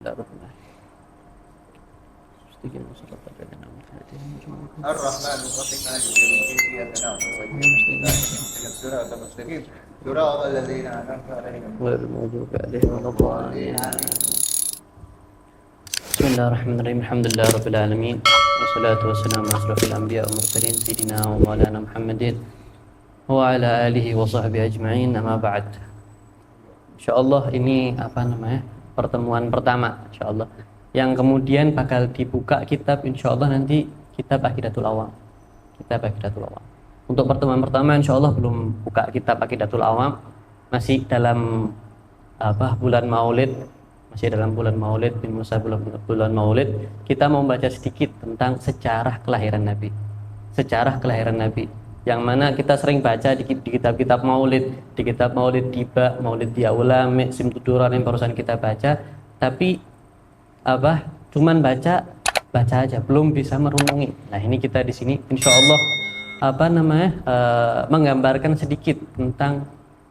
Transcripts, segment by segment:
الرحمن الرحيم مالك يوم الدين إياك نعبد وإياك نستعين اهدنا الصراط المستقيم صراط الذين أنعمت عليهم غير المغضوب عليهم ولا الضالين. بسم الله الرحمن الرحيم. الحمد لله رب العالمين والصلاة والسلام على أشرف الأنبياء والمرسلين سيدنا ومولانا محمد وعلى آله وصحبه أجمعين. Amma ba'd. Insyaallah ini pertemuan pertama insyaallah yang kemudian bakal dibuka kitab insyaallah nanti kitab Aqidatul Awam. Untuk pertemuan pertama insyaallah belum buka kitab Aqidatul Awam, masih dalam bulan Maulid, di masa bulan Maulid kita mau baca sedikit tentang sejarah kelahiran Nabi. Yang mana kita sering baca di kitab-kitab Maulid, di kitab Maulid Tiba, Maulid Diaula, Simtuduran yang barusan kita baca, tapi cuman baca aja, belum bisa merenungi. Nah, ini kita di sini insyaallah menggambarkan sedikit tentang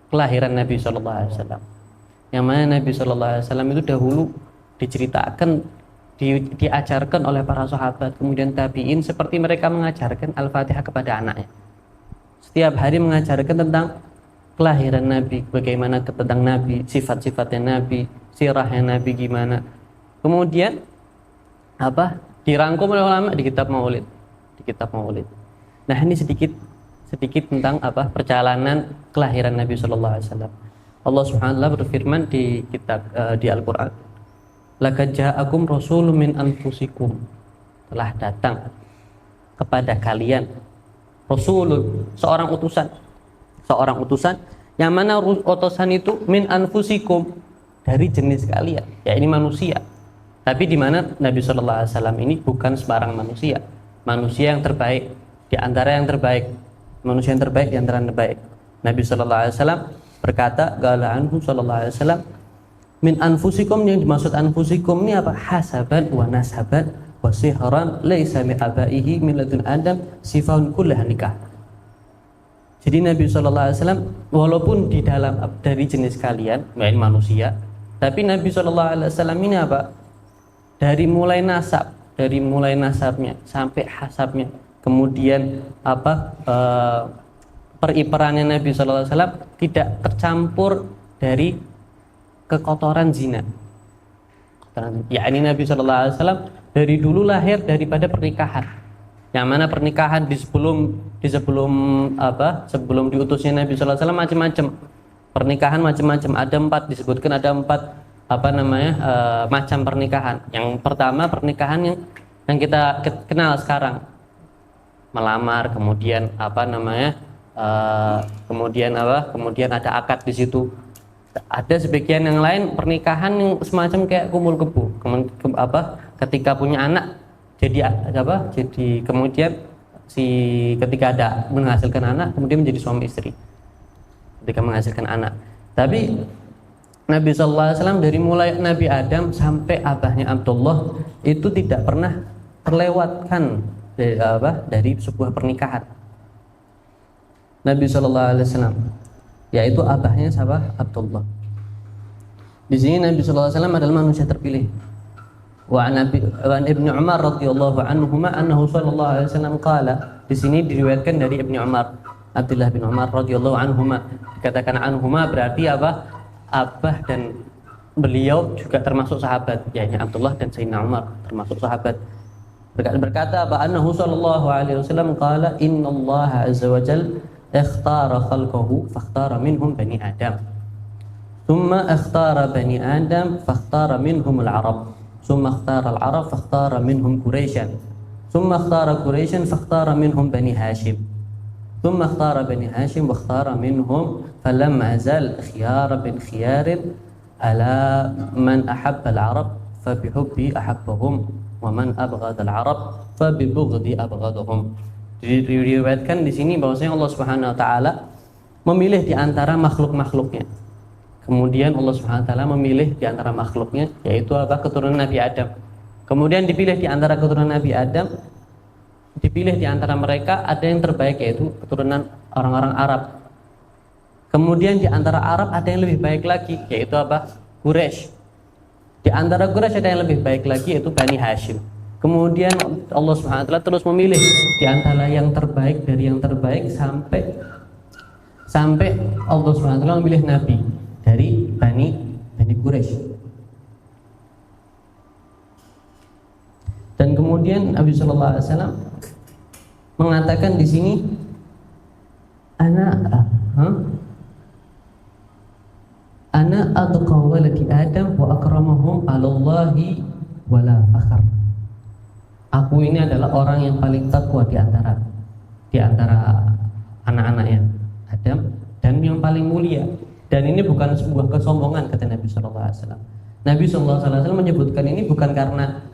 kelahiran Nabi sallallahu alaihi wasallam. Yang mana Nabi sallallahu alaihi wasallam itu dahulu diceritakan, diajarkan oleh para sahabat, kemudian tabi'in, seperti mereka mengajarkan Al-Fatihah kepada anaknya. Setiap hari mengajarkan tentang kelahiran Nabi, bagaimana tentang Nabi, sifat-sifatnya Nabi, sirahnya Nabi gimana. Kemudian dirangkum oleh ulama di kitab Maulid. Nah, ini sedikit tentang perjalanan kelahiran Nabi sallallahu alaihi wasallam. Allah Subhanahu wa taala berfirman di kitab di Al-Qur'an, "Laqad ja'akum rasulun min anfusikum." Telah datang kepada kalian rasulun, seorang utusan yang mana utusan itu min anfusikum, dari jenis kalian, ya ini manusia. Tapi di mana Nabi sallallahu alaihi wasallam ini bukan sembarang manusia yang terbaik di antara yang terbaik, manusia yang terbaik di antara yang terbaik. Nabi sallallahu alaihi wasallam berkata, qala anhu sallallahu alaihi wasallam, min anfusikum, yang dimaksud anfusikum ini apa? Hasaban wa nasaban wa sihran laisa min abaihi min ladun adam sifahun kullah nikah. Jadi Nabi sallallahu alaihi wasallam walaupun di dalam dari jenis kalian, ini manusia, tapi Nabi sallallahu alaihi wasallam ini dari mulai nasabnya sampai hasabnya, kemudian periperannya Nabi sallallahu alaihi wasallam tidak tercampur dari kekotoran zina. Ya, ini Nabi sallallahu alaihi wasallam dari dulu lahir daripada pernikahan. Yang mana pernikahan sebelum diutusnya Nabi sallallahu alaihi wasallam macam-macam. Pernikahan macam-macam, ada 4 disebutkan, ada 4 macam pernikahan. Yang pertama pernikahan yang kita kenal sekarang, melamar, kemudian kemudian ada akad di situ. Ada sebagian yang lain pernikahan yang semacam kayak kumpul kebo, ketika punya anak jadi kemudian ketika ada menghasilkan anak kemudian menjadi suami istri ketika menghasilkan anak. Tapi Nabi sallallahu alaihi wasallam dari mulai Nabi Adam sampai abahnya Abdullah itu tidak pernah terlewatkan dari sebuah pernikahan. Nabi sallallahu alaihi wasallam, yaitu abahnya siapa? Abdullah. Di sini Nabi sallallahu alaihi wasallam adalah manusia terpilih. Wa an Ibnu Umar radhiyallahu anhuma annahu sallallahu alaihi wasallam qala. Di sini diriwayatkan dari Ibnu Umar, Abdullah bin Umar radhiyallahu anhuma. Dikatakan anhuma berarti abah dan beliau juga termasuk sahabat, yaitu Abdullah dan Sayyidina Umar termasuk sahabat. Berkata annahu sallallahu alaihi wasallam qala innallaha azza wa jalla ikhtara khalqahu fakhtara minhum bani Adam, thumma ikhtara bani Adam fakhtara minhum al-Arab, thumma ikhtara al-Arab fakhtara minhum Quraisyan, thumma ikhtara Quraisyan fakhtara minhum bani Hashim, thumma ikhtara bani Hashim fakhtara minhum falamma azal khiyar bin khiyarin ala man ahabba al-Arab fabihubbi ahabbahum wa man abghada al-Arab fabibughdi abghadahum. Diriwayatkan di sini bahwasanya Allah Subhanahu wa taala memilih di antara makhluk-makhluknya. Kemudian Allah Subhanahu wa taala memilih di antara makhluknya, yaitu keturunan Nabi Adam. Kemudian dipilih di antara keturunan Nabi Adam, dipilih di antara mereka ada yang terbaik, yaitu keturunan orang-orang Arab. Kemudian di antara Arab ada yang lebih baik lagi, yaitu Quraisy. Di antara Quraisy ada yang lebih baik lagi, yaitu Bani Hashim. Kemudian Allah Subhanahu wa taala terus memilih di antara yang terbaik dari yang terbaik sampai Allah Subhanahu wa taala memilih nabi dari Bani Quraisy. Dan kemudian Nabi sallallahu alaihi wasallam mengatakan di sini ana atqa waladi Adam wa akramahum 'alallahi wala fakhr. Aku ini adalah orang yang paling takwa di antara anak-anaknya Adam dan yang paling mulia. Dan ini bukan sebuah kesombongan, kata Nabi sallallahu alaihi wasallam. Nabi sallallahu alaihi wasallam menyebutkan ini bukan karena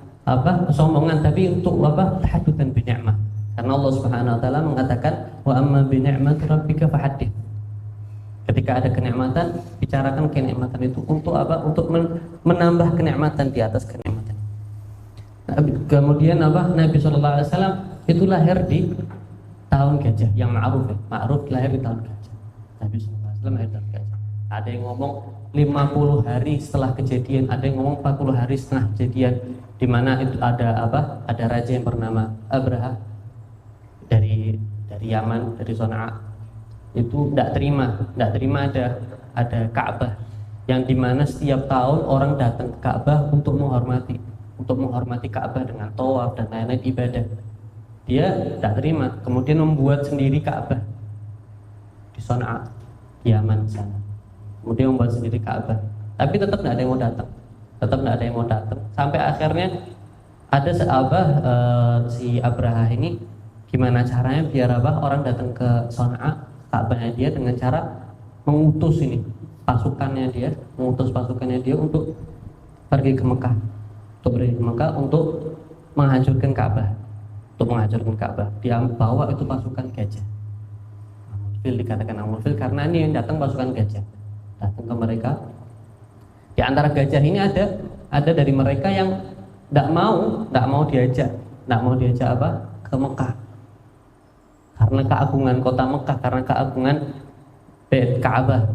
kesombongan, tapi untuk tahaddutan bi ni'mah. Karena Allah Subhanahu wa taala mengatakan wa amma bi ni'mati rabbika fahaddits. Ketika ada kenikmatan, bicarakan kenikmatan itu untuk Untuk menambah kenikmatan di atas kenikmatan. Kemudian Nabi sallallahu alaihi wasallam itu lahir di tahun gajah, yang ma'ruf lahir di tahun gajah. Nabi sallallahu alaihi wasallam lahir di tahun gajah. Ada yang ngomong 50 hari setelah kejadian, ada yang ngomong 40 hari setelah kejadian, di mana itu ada raja yang bernama Abraha dari Yaman, dari Sana'a. Itu tidak terima ada Ka'bah, yang dimana setiap tahun orang datang ke Ka'bah untuk menghormati Ka'bah dengan tawaf dan lain-lain ibadah. Dia tidak terima, kemudian membuat sendiri Ka'bah di Sana'a, di Yaman sana. Kemudian membuat sendiri Ka'bah, tapi tetap tidak ada yang mau datang. Sampai akhirnya ada si Abraha ini, gimana caranya biar orang datang ke Sana'a, Ka'bahnya dia, dengan cara mengutus pasukannya dia untuk pergi ke Mekah, untuk menghancurkan Ka'bah. Dia bawa itu pasukan gajah. Dikatakan Amulfil karena ini yang datang pasukan gajah, datang ke mereka. Di antara gajah ini ada dari mereka yang tidak mau diajak ke Mekah, karena keagungan kota Mekah, karena keagungan Bait Ka'bah.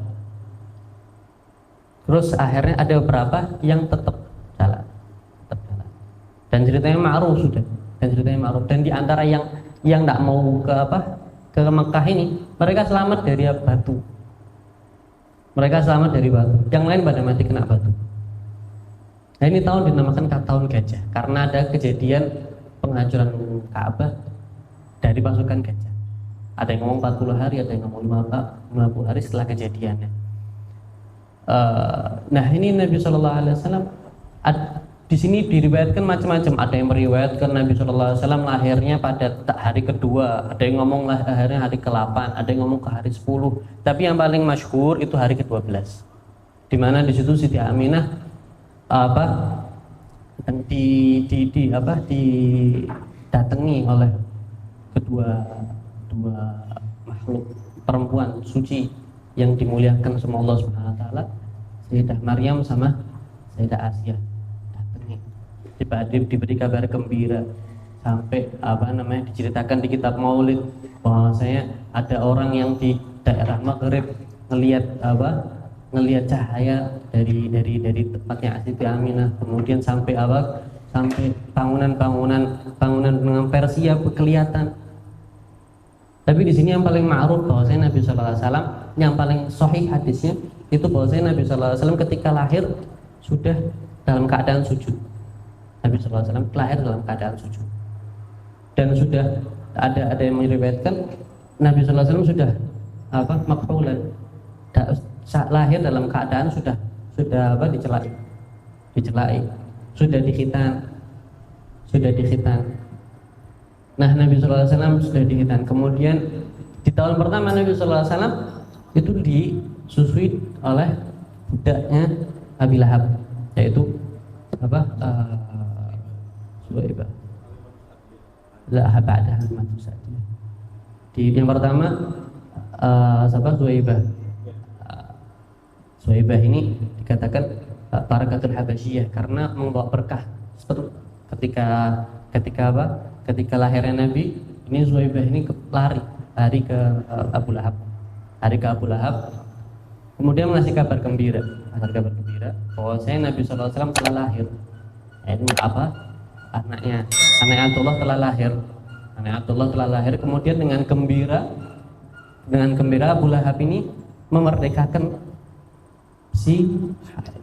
Terus akhirnya ada beberapa yang tetap jalan. Dan ceritanya ma'ruf sudah. Dan di antara yang tidak mau ke Mekah ini, mereka selamat dari batu. Yang lain pada mati kena batu. Nah, ini tahun dinamakan tahun gajah karena ada kejadian penghancuran Ka'bah dari pasukan gajah. Ada yang ngomong 40 hari, ada yang ngomong 50 hari setelah kejadiannya. Nah, ini Nabi sallallahu alaihi wasallam di sini diriwayatkan macam-macam. Ada yang meriwayatkan Nabi sallallahu alaihi wasallam lahirnya pada hari kedua, ada yang ngomong lahirnya hari ke-8, ada yang ngomong ke hari 10. Tapi yang paling masyhur itu hari ke-12. Di mana di situ Siti Aminah didatangi oleh kedua makhluk perempuan suci yang dimuliakan sama Allah Subhanahu wa taala, Sayyidah Maryam sama Sayyidah Asia. Diberi kabar gembira, sampai diceritakan di kitab Maulid bahwasanya ada orang yang di daerah Maghrib ngelihat cahaya dari tempatnya Siti Aminah, kemudian sampai bangunan dengan Persia kelihatan. Tapi di sini yang paling ma'ruf bahwasanya Nabi sallallahu alaihi wasallam, yang paling sahih hadisnya itu bahwasanya Nabi sallallahu alaihi wasallam ketika lahir sudah dalam keadaan sujud. Nabi sallallahu alaihi wasallam lahir dalam keadaan sujud. Dan sudah ada yang meriwayatkan Nabi sallallahu alaihi wasallam sudah makhulan, lahir dalam keadaan sudah dicelai, sudah dikhitan. Nah, Nabi sallallahu alaihi wasallam sudah dikhitan. Kemudian di tahun pertama Nabi sallallahu alaihi wasallam itu disusui oleh budaknya Abi Lahab, yaitu Suwaibah. Yang pertama Suwaibah ini dikatakan Barakatul Habasyiyah karena membawa berkah. Ketika lahirnya Nabi, ini Suwaibah ini lari ke Abu Lahab. Kemudian mengasih kabar gembira. gembira bahwasanya Nabi sallallahu alaihi wasallam telah lahir. Ini apa? Anaknya Abdullah telah lahir. Anak Abdullah telah lahir, kemudian dengan gembira Abu Lahab ini memerdekakan si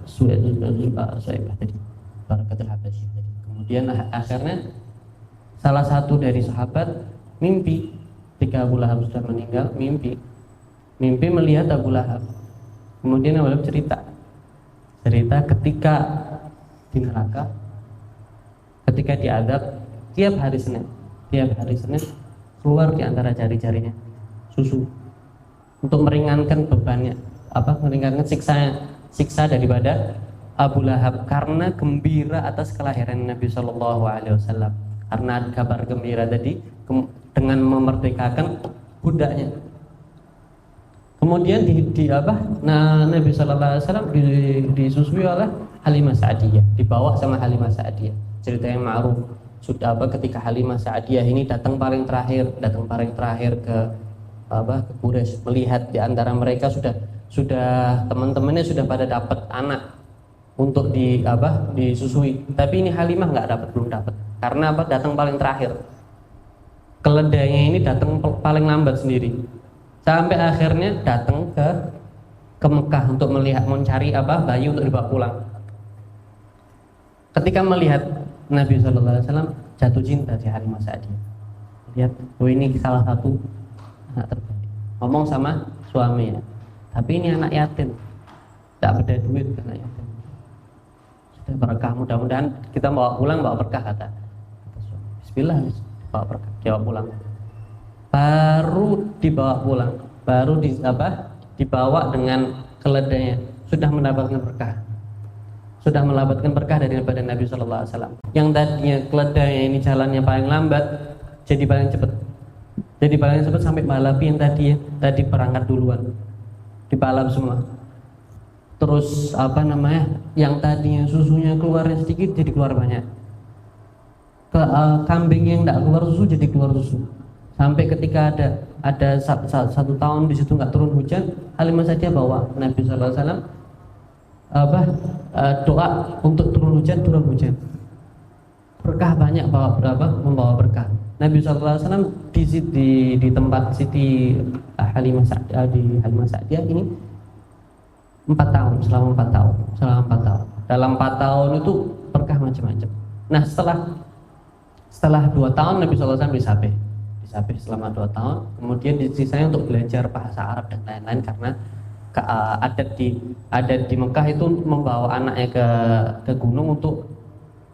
Suhaibah tadi, Barakatul Habasyih tadi. Kemudian akhirnya salah satu dari sahabat mimpi ketika Abu Lahab sudah meninggal, mimpi melihat Abu Lahab. Kemudian Abu Lahab cerita ketika di neraka, ketika diadab tiap hari Senin keluar di antara jari-jarinya susu untuk meringankan bebannya, meringankan siksa daripada Abu Lahab karena gembira atas kelahiran Nabi Shallallahu Alaihi Wasallam, karena kabar gembira tadi dengan memerdekakan budaknya. Kemudian Nabi Shallallahu Alaihi Wasallam disusui oleh Halimah Sa'diyah, dibawa sama Halimah Sa'diyah. Cerita yang ma'ruf sudah ketika Halimah Sa'diyah ini datang paling terakhir ke Quraisy, melihat di antara mereka sudah teman-temannya sudah pada dapat anak untuk disusui, tapi ini Halimah belum dapat. Karena datang paling terakhir, keledainya ini datang paling lambat sendiri, sampai akhirnya datang ke Mekah untuk mencari bayi untuk dibawa pulang. Ketika melihat Nabi SAW jatuh cinta si Halimah Sa'diyah, lihat, ini salah satu anak terbaik. Ngomong sama suaminya, tapi ini anak yatim, tidak ada duit, anak yatim. Sudah berkah, mudah-mudahan kita bawa berkah, kata suami. Bismillah, bawa berkah, dibawa pulang. Baru dibawa pulang, dibawa dengan keledainya, sudah mendapatkan berkah daripada Nabi Shallallahu Alaihi Wasallam. Yang tadinya keledainya ini jalannya paling lambat, jadi paling cepat sampai balap yang tadi berangkat duluan, dibalap semua. Terus yang tadinya susunya keluarnya sedikit jadi keluar banyak. Kambing yang tidak keluar susu jadi keluar susu. Sampai ketika ada satu tahun di situ nggak turun hujan, Halimah Sa'diyah bawa Nabi Shallallahu Alaihi Wasallam doa untuk turun hujan, berkah banyak, membawa berkah. Nabi SAW di tempat Siti Halimah Sa'diyah ini 4 tahun, selama 4 tahun. Dalam 4 tahun itu berkah macam-macam. Nah, setelah 2 tahun Nabi SAW disabih selama 2 tahun. Kemudian sisanya untuk belajar bahasa Arab dan lain-lain, karena adat di Mekah itu membawa anaknya ke gunung untuk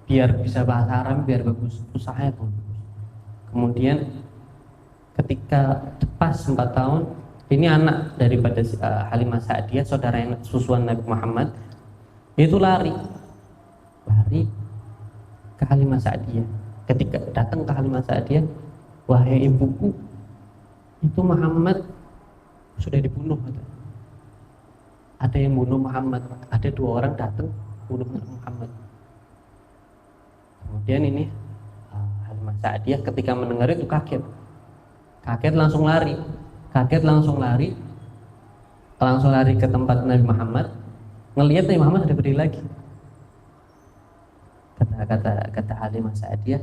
biar bisa bahasa Arab, biar bagus usahanya pun. Kemudian ketika pas 4 tahun, ini anak daripada Halimah Sa'diyah, saudara susuan Nabi Muhammad, itu lari ke Halimah Sa'diyah. Ketika datang ke Halimah Sa'diyah, wahai ibuku, itu Muhammad sudah dibunuh. Ada yang bunuh Muhammad, ada 2 orang datang bunuh Muhammad. Kemudian ini Halimah Sa'diyah ketika mendengar itu kaget langsung lari ke tempat Nabi Muhammad, ngelihat Nabi Muhammad ada berdiri lagi. Kata Halimah Sa'diyah,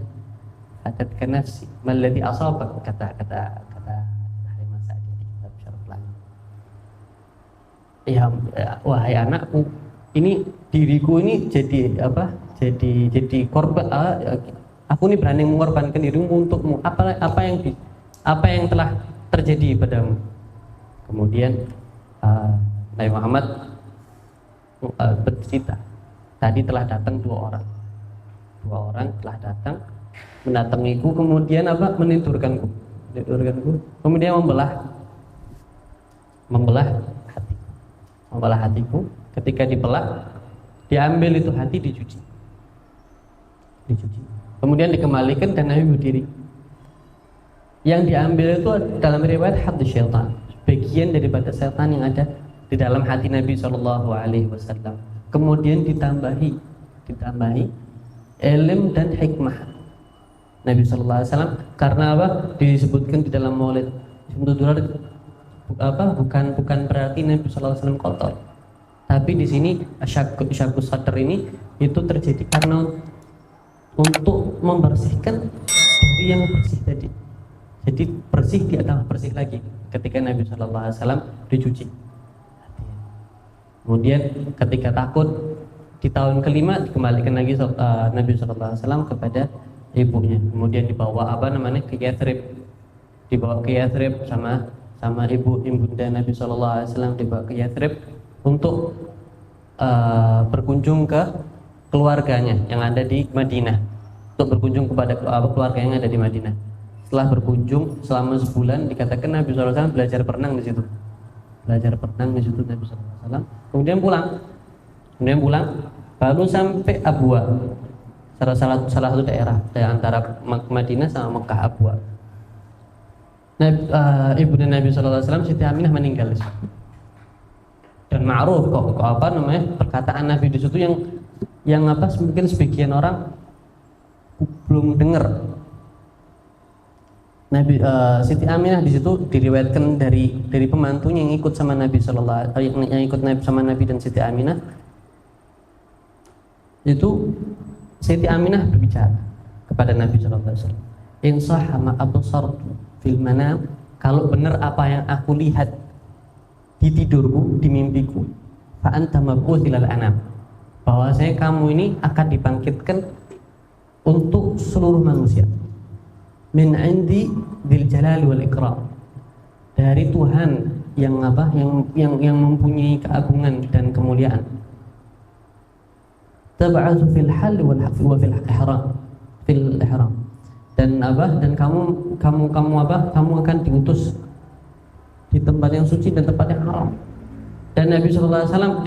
"Atatka nafsi malladhi asabak," kata Halimah Sa'diyah di kitab Syarah Langit. Ya, wahai anakku, ini diriku ini jadi korban. Aku ini berani mengorbankan dirimu untukmu. Apa yang telah terjadi padamu? Kemudian Nabi Muhammad bercerita, tadi telah datang 2 orang telah datang mendatangiku, kemudian menidurkanku, kemudian membelah hatiku. Ketika dibelah, diambil itu hati, dicuci, kemudian dikembalikan dan Nabi berdiri. Yang diambil itu dalam riwayat hati syaitan, bagian daripada setan yang ada di dalam hati Nabi Shallallahu Alaihi Wasallam. Kemudian ditambahi ilm dan hikmah Nabi Shallallahu Alaihi Wasallam. Karena disebutkan di dalam Maulid bukan berarti Nabi Shallallahu Alaihi Wasallam kotor, Tapi di sini syakku sadar ini itu terjadi karena untuk membersihkan dari yang bersih tadi. Jadi bersih dia tambah bersih lagi ketika Nabi Shallallahu Alaihi Wasallam dicuci. Kemudian ketika takut di tahun kelima dikembalikan lagi Nabi Shallallahu Alaihi Wasallam kepada ibunya. Kemudian dibawa ke Yathrib, dibawa ke Yathrib sama ibunda Nabi Shallallahu Alaihi Wasallam, dibawa ke Yathrib untuk berkunjung ke keluarganya yang ada di Madinah, untuk berkunjung kepada keluarga yang ada di Madinah. Setelah berkunjung selama sebulan, dikatakan Nabi Shallallahu Alaihi Wasallam belajar berenang di situ. Belajar berenang di situ Nabi Shallallahu Alaihi Wasallam. Kemudian pulang, baru sampai Abwa, salah satu daerah antara Madinah sama Mekah, Abwa. Ibunda Nabi Shallallahu Alaihi Wasallam, Siti Aminah, meninggal. Dan ma'ruf perkataan Nabi di situ yang mungkin sebagian orang belum dengar. Siti Aminah di situ diriwayatkan dari pembantunya yang ikut sama Nabi yang ikut sama Nabi dan Siti Aminah. Itu Siti Aminah berbicara kepada Nabi Shallallahu Alaihi Wasallam, "In sahha ma absartu fil manam," kalau benar apa yang aku lihat di tidurku, di mimpiku, fa anta mab'uts ilal anam, bahwasanya kamu ini akan dibangkitkan untuk seluruh manusia. Min indi dzil jalali wal ikram, dari Tuhan yang mempunyai keagungan dan kemuliaan. Tab'atsu fil hal wa fil ihram, dan kamu akan diutus di tempat yang suci dan tempat yang haram. Dan Nabi Shallallahu Alaihi Wasallam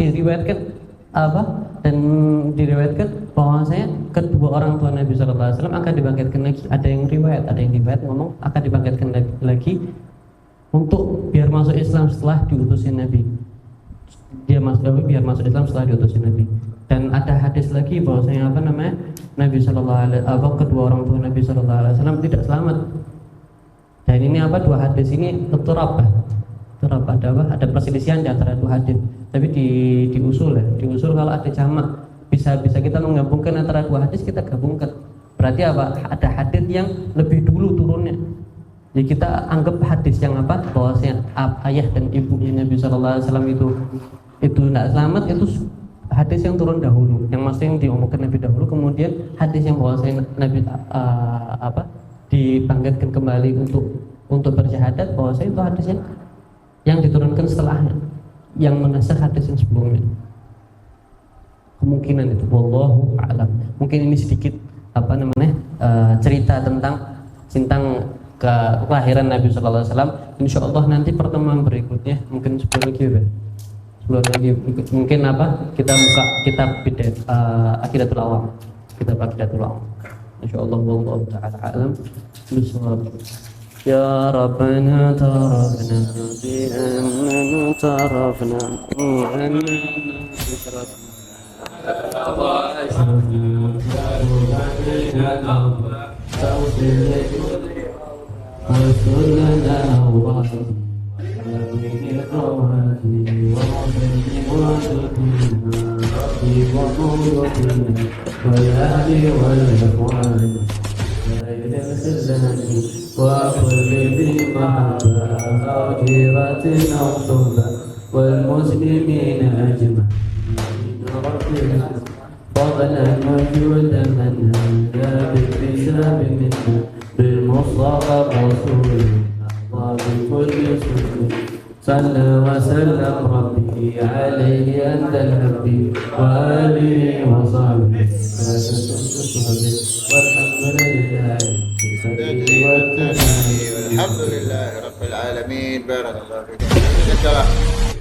diriwayatkan bahwasanya kedua orang tua Nabi Shallallahu Alaihi Wasallam akan dibangkitkan lagi. Ada yang riwayat ngomong akan dibangkitkan lagi untuk biar masuk Islam setelah diutusin Nabi. Biar masuk Islam setelah diutusin Nabi. Dan ada hadis lagi bahwasanya Nabi Shallallahu Alaihi Wasallam, kedua orang tua Nabi Shallallahu Alaihi Wasallam tidak selamat. Dan ini dua hadis ini ada perselisihan di antara dua hadis. Tapi di usul kalau ada jamak bisa kita menggabungkan antara dua hadis, kita gabungkan. Berarti ada hadis yang lebih dulu turunnya. Jadi kita anggap hadis yang bahwasanya ayah dan ibunya Nabi Shallallahu Alaihi Wasallam itu tidak selamat, itu hadis yang turun dahulu, yang maksudnya yang diomongkan Nabi dahulu. Kemudian hadis yang bahwasanya Nabi dibangkitkan kembali untuk bersyahadat, bahwasanya itu hadis yang diturunkan setelahnya, yang menasakh hadis yang sebelumnya. Kemungkinan itu, wallahu a'lam. Mungkin ini sedikit cerita tentang kelahiran Nabi Sallallahu Alaihi Wasallam. Insyaallah nanti pertemuan berikutnya mungkin 10 lagi mungkin kita buka kitab Aqidatul Awam, insyaallah. Wallahu ta'ala a'lam bishawab. Ya Rabbana tarafna bi annana tarafna والمسلمين أجمعين فضلا وجودا من هدى بالحساب منا بالمصطفى الرسول الله بكل سنة صلى وسلم ربي عليه أنت الحبيب وآله وصحبه والحمد لله رب العالمين. بارك الله فيكم.